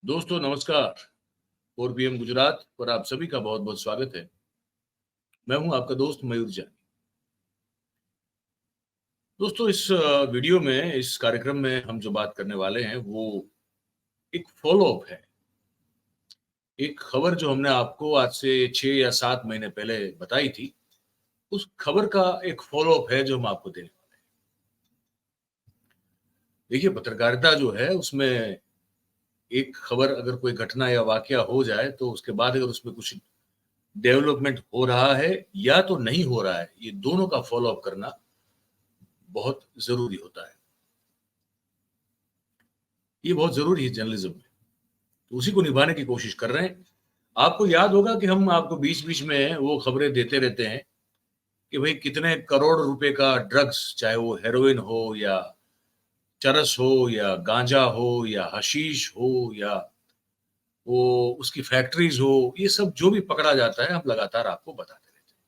दोस्तों नमस्कार। 4 PM गुजरात पर आप सभी का बहुत बहुत स्वागत है। मैं हूं आपका दोस्त मयूर जैन। दोस्तों इस वीडियो में, इस कार्यक्रम में हम जो बात करने वाले हैं वो एक फॉलो अप है। एक खबर जो हमने आपको आज से 6 या 7 महीने पहले बताई थी, उस खबर का एक फॉलो अप है जो हम आपको देने वाले हैं। देखिए, पत्रकारिता जो है उसमें एक खबर, अगर कोई घटना या वाकया हो जाए तो उसके बाद अगर उसमें कुछ डेवलपमेंट हो रहा है या तो नहीं हो रहा है, ये दोनों का फॉलो अप करना बहुत ज़रूरी होता है। ये बहुत ज़रूरी है जर्नलिज़्म में, तो उसी को निभाने की कोशिश कर रहे हैं। आपको याद होगा कि हम आपको बीच-बीच में वो खबरें देते रहते हैं कि भई कितने करोड़ रुपए का ड्रग्स, चाहे वो हेरोइन हो या चरस हो या गाँजा हो या हशीश हो या वो उसकी फैक्ट्रीज़ हो, ये सब जो भी पकड़ा जाता है, हम लगातार आपको बताते रहते हैं।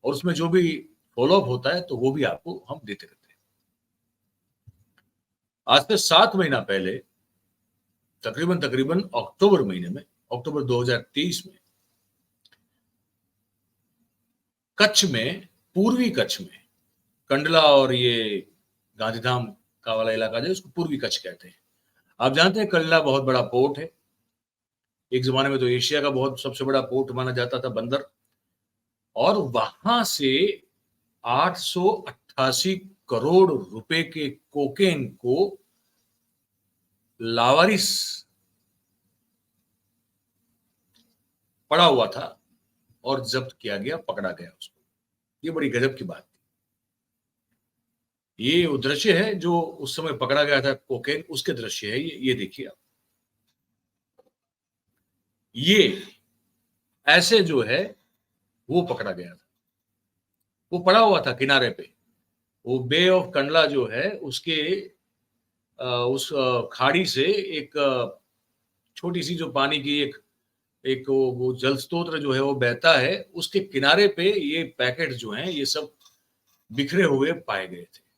और उसमें जो भी फ़ॉलो अप होता है, तो वो भी आपको हम देते रहते हैं। आज से 7 महीना पहले तकरीबन अक्टूबर महीने में, अक्टूबर 2023 में कच्छ में, पूर्वी कच्छ में, कंडला और ये गांधीधाम का वाला इलाका जो है उसको पूर्वी कच्छ कहते हैं। आप जानते हैं कंडला बहुत बड़ा पोर्ट है। एक ज़माने में तो एशिया का बहुत सबसे बड़ा पोर्ट माना जाता था, बंदर। और वहाँ से 888 करोड़ रुपए के कोकेन को लावारिस पड़ा हुआ था और ज़ब्त किया गया, पकड़ा गया उसको। ये बड़ी गज़ब की बात थी। ये वो दृश्य है जो उस समय पकड़ा गया था कोकेन, उसके दृश्य है ये देखिए आप। ये ऐसे जो है वो पकड़ा गया था। वो पड़ा हुआ था किनारे पे। वो बे ऑफ कंडला जो है उसके उस खाड़ी से एक छोटी-सी जो पानी की एक एक वो जल स्रोत जो है वो बहता है, उसके किनारे पे ये पैकेट जो हैं ये सब बिखरे हुए पाए गए थे।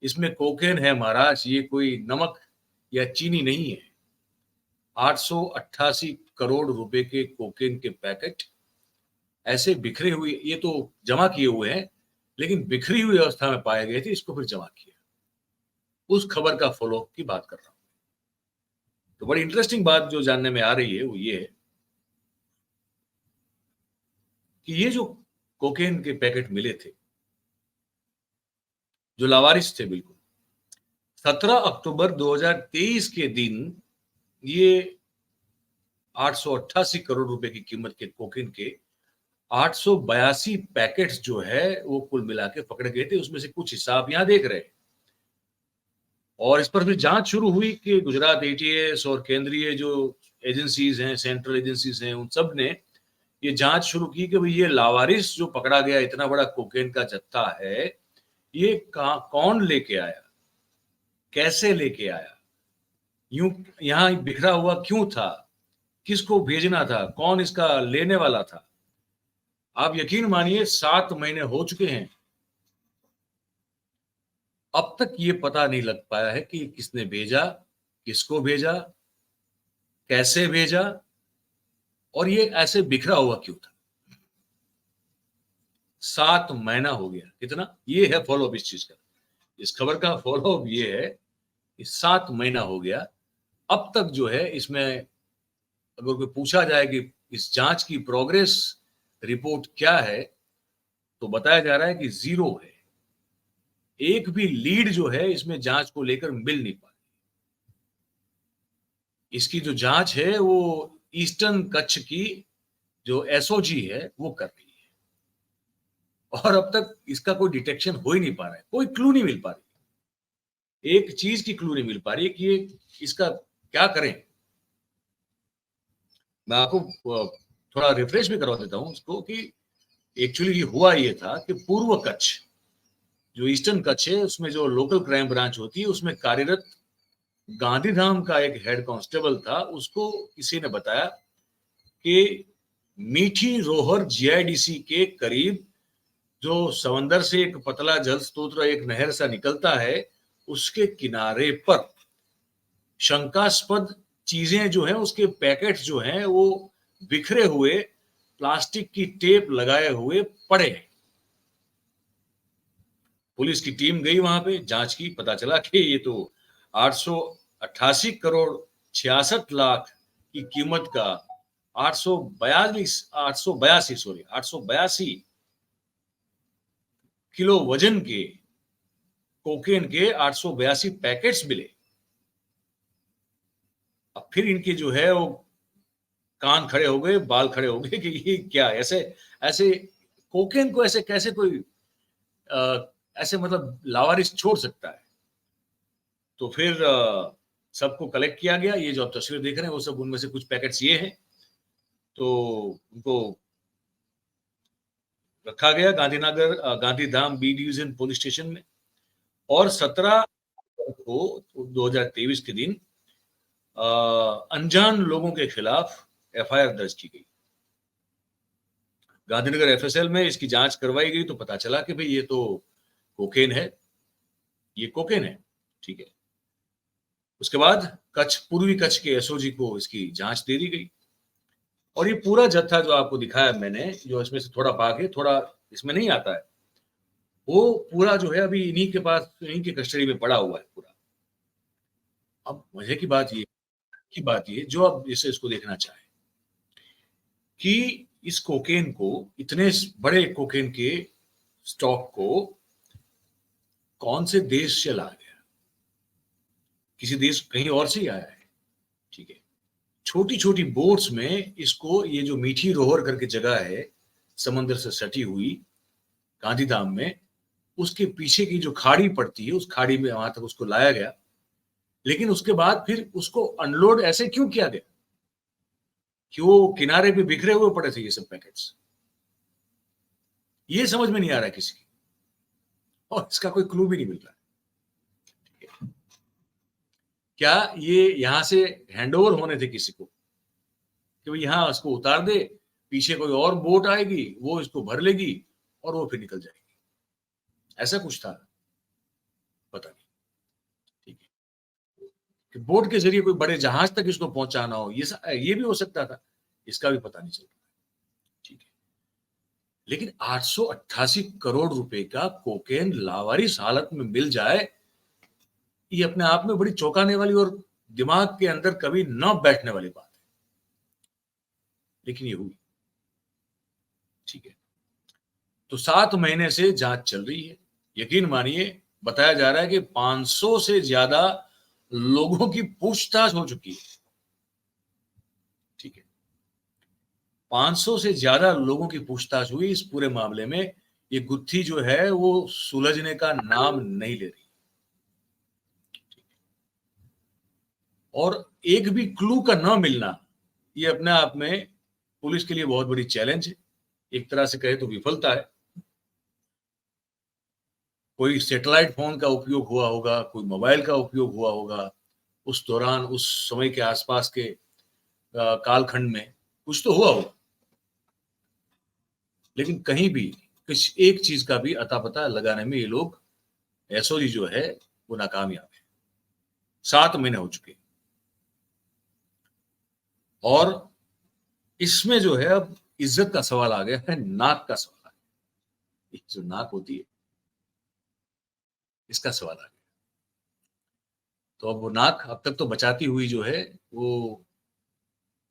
इसमें कोकेन है महाराज, ये कोई नमक या चीनी नहीं है। 888 करोड़ रुपए के कोकेन के पैकेट ऐसे बिखरे हुए, ये तो जमा किए हुए हैं, लेकिन बिखरी हुई अवस्था में पाए गए थे, इसको फिर जमा किया। उस खबर का फॉलो की बात कर रहा हूँ। तो बड़ी इंटरेस्टिंग बात जो जानने में आ रही है वो ये है कि ये जो कोकेन के पैकेट मिले थे, जो लावारिस थे बिल्कुल, 17 अक्टूबर 2023 के दिन ये 888 करोड़ रुपए की कीमत के कोकेन के 882 पैकेट्स जो है वो कुल मिला के पकड़े गए थे। उसमें से कुछ हिसाब यहाँ देख रहे हैं। और इस पर फिर जांच शुरू हुई कि गुजरात एटीएस और केंद्रीय जो एजेंसीज हैं, सेंट्रल एजेंसीज हैं, उन सब ने ये जांच शुरू की कि भाई ये लावारिस जो पकड़ा गया, इतना बड़ा कोकेन का जत्था है, ये कौन लेके आया, कैसे लेके आया, यूं यहाँ बिखरा हुआ क्यों था, किसको भेजना था, कौन इसका लेने वाला था। आप यकीन मानिए 7 महीने हो चुके हैं, अब तक ये पता नहीं लग पाया है कि किसने भेजा, किसको भेजा, कैसे भेजा और ये ऐसे बिखरा हुआ क्यों था। 7 महीना हो गया। कितना? ये है फॉलो अप इस चीज का। इस खबर का फॉलो अप ये है कि 7 महीना हो गया। अब तक जो है इसमें अगर कोई पूछा जाए कि इस जांच की प्रोग्रेस रिपोर्ट क्या है, तो बताया जा रहा है कि ज़ीरो है। एक भी लीड जो है इसमें जांच को लेकर मिल नहीं पा रही। इसकी जो जांच है वो ईस्टर्न कच्छ की जो एसओजी है वो कर रही है। और अब तक इसका कोई डिटेक्शन हो ही नहीं पा रहा है, कोई क्लू नहीं मिल पा रही। एक चीज की क्लू नहीं मिल पा रही कि ये इसका क्या करें। मैं आपको थोड़ा रिफ्रेश भी करवा देता हूं उसको कि एक्चुअली हुआ ये था कि पूर्व कच्छ, जो ईस्टर्न कच्छ है, उसमें जो लोकल क्राइम ब्रांच होती है उसमें कार्यरत गांधीधाम का एक हेड कांस्टेबल था। उसको किसी ने बताया कि मीठी रोहर जीआईडीसी के करीब जो समंदर से एक पतला जल स्रोत, एक नहर सा निकलता है, उसके किनारे पर शंकास्पद चीजें जो है, उसके पैकेट्स जो हैं वो बिखरे हुए प्लास्टिक की टेप लगाए हुए पड़े हैं। पुलिस की टीम गई वहां पे, जांच की, पता चला कि ये तो 888 करोड़ 66 लाख की कीमत का 882 किलो वजन के कोकेन के 882 पैकेट्स मिले। अब फिर इनके जो है वो कान खड़े हो गए, बाल खड़े हो गए कि ये क्या, ऐसे ऐसे कोकेन को ऐसे कैसे कोई ऐसे मतलब लावारिस छोड़ सकता है। तो फिर सबको कलेक्ट किया गया। ये जो आप तस्वीर देख रहे हैं वो सब उनमें से कुछ पैकेट्स ये हैं। तो उनको रखा गया Gandhinagar Gandhidham B division police station में, और 17 को 2023 के दिन अनजान लोगों के खिलाफ एफआईआर दर्ज की गई। गांधीनगर एफएसएल में इसकी जांच करवाई गई तो पता चला कि भाई ये तो कोकेन है, ये कोकेन है, ठीक है। उसके बाद कच्छ, पूर्वी कच्छ के एसओजी को इसकी जांच दे दी गई, और ये पूरा जत्था जो आपको दिखाया मैंने, जो इसमें से थोड़ा भाग है, थोड़ा इसमें नहीं आता है, वो पूरा जो है अभी इन्हीं के पास, इन्हीं के कस्टडी में पड़ा हुआ है पूरा। अब मजे की बात ये जो अब इसे इसको देखना चाहे कि इस कोकेन को, इतने बड़े कोकेन के स्टॉक को कौन से देश से ला गया? किसी देश कहीं और से ही आया है, ठीक है। छोटी छोटी बोट्स में इसको, ये जो मीठी रोहर करके जगह है समंदर से सटी हुई गांधीधाम में, उसके पीछे की जो खाड़ी पड़ती है, उस खाड़ी में वहां तक उसको लाया गया। लेकिन उसके बाद फिर उसको अनलोड ऐसे क्यों किया गया? क्यों किनारे पे बिखरे हुए पड़े थे ये सब पैकेट्स? ये समझ में नहीं आ रहा है किसी की, और इसका कोई क्लू भी नहीं मिल रहा है। क्या ये यहां से हैंडओवर होने थे किसी को कि भाई यहां इसको उतार दे, पीछे कोई और बोट आएगी, वो इसको भर लेगी और वो फिर निकल जाएगी? ऐसा कुछ था? पता नहीं, ठीक है। कि बोट के जरिए कोई बड़े जहाज तक इसको पहुंचाना हो, ये भी हो सकता था, इसका भी पता नहीं चल रहा, ठीक है। लेकिन 888 करोड़ रुपए का कोकेन लावारिस हालत में मिल जाए, ये अपने आप में बड़ी चौंकाने वाली और दिमाग के अंदर कभी न बैठने वाली बात है। लेकिन ये हुई, ठीक है। तो 7 महीने से जांच चल रही है। यकीन मानिए, बताया जा रहा है कि 500 से ज्यादा लोगों की पूछताछ हो चुकी है, ठीक है। 500 से ज्यादा लोगों की पूछताछ हुई इस पूरे मामले में। ये गुत्थी जो है वो सुलझने का नाम नहीं ले रही, और एक भी क्लू का न मिलना, ये अपने आप में पुलिस के लिए बहुत बड़ी चैलेंज है। एक तरह से कहे तो विफलता है। कोई सैटेलाइट फोन का उपयोग हुआ होगा, कोई मोबाइल का उपयोग हुआ होगा उस दौरान, उस समय के आसपास के कालखंड में कुछ तो हुआ होगा, लेकिन कहीं भी किसी एक चीज का भी अता पता लगाने में ये लोग, एसओजी जो है, वो नाकामयाब है। 7 महीने हो चुके, और इसमें जो है अब इज्जत का सवाल आ गया है, नाक का सवाल आ गया। जो नाक होती है, इसका सवाल आ गया। तो अब वो नाक अब तक तो बचाती हुई जो है, वो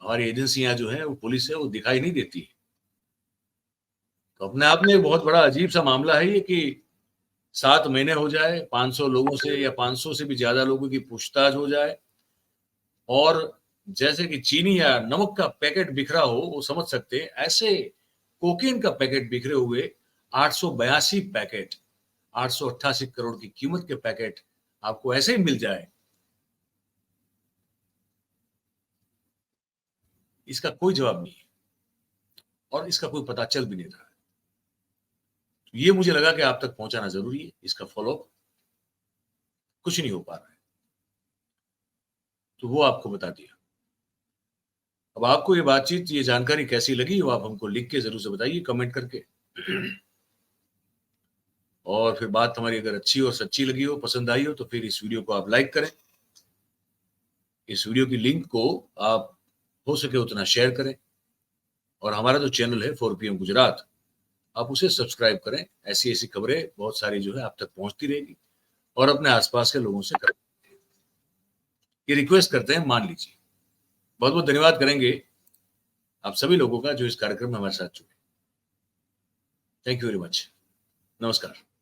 हमारी एजेंसियां जो है, वो पुलिस है, वो दिखाई नहीं देती है। तो अपने आप में एक बहुत बड़ा अजीब सा मामला है ये कि 7 महीने हो जाए, 500 लोगों से या 500 से भी ज्यादा लोगों की पूछताछ हो जाए, और जैसे कि चीनी या नमक का पैकेट बिखरा हो, वो समझ सकते हैं, ऐसे कोकीन का पैकेट बिखरे हुए 882 पैकेट, 888 करोड़ की कीमत के पैकेट आपको ऐसे ही मिल जाए, इसका कोई जवाब नहीं है, और इसका कोई पता चल भी नहीं रहा है। तो ये मुझे लगा कि आप तक पहुंचाना जरूरी है, इसका फॉलोअप कुछ नहीं हो पा रहा है, तो वो आपको बता दिया। अब आपको ये बातचीत, ये जानकारी कैसी लगी, वो आप हमको लिख के जरूर से बताइए, कमेंट करके। और फिर बात हमारी अगर अच्छी और सच्ची लगी हो, पसंद आई हो, तो फिर इस वीडियो को आप लाइक करें, इस वीडियो की लिंक को आप हो सके उतना शेयर करें और हमारा जो चैनल है 4PM गुजरात, आप उसे सब्सक्राइब करें। ऐसी खबरें बहुत सारी जो है आप तक पहुंचती रहेगी और अपने आसपास के लोगों से करें, ये रिक्वेस्ट करते हैं, मान लीजिए। बहुत बहुत धन्यवाद करेंगे आप सभी लोगों का जो इस कार्यक्रम में हमारे साथ जुड़े। Thank you very much. नमस्कार।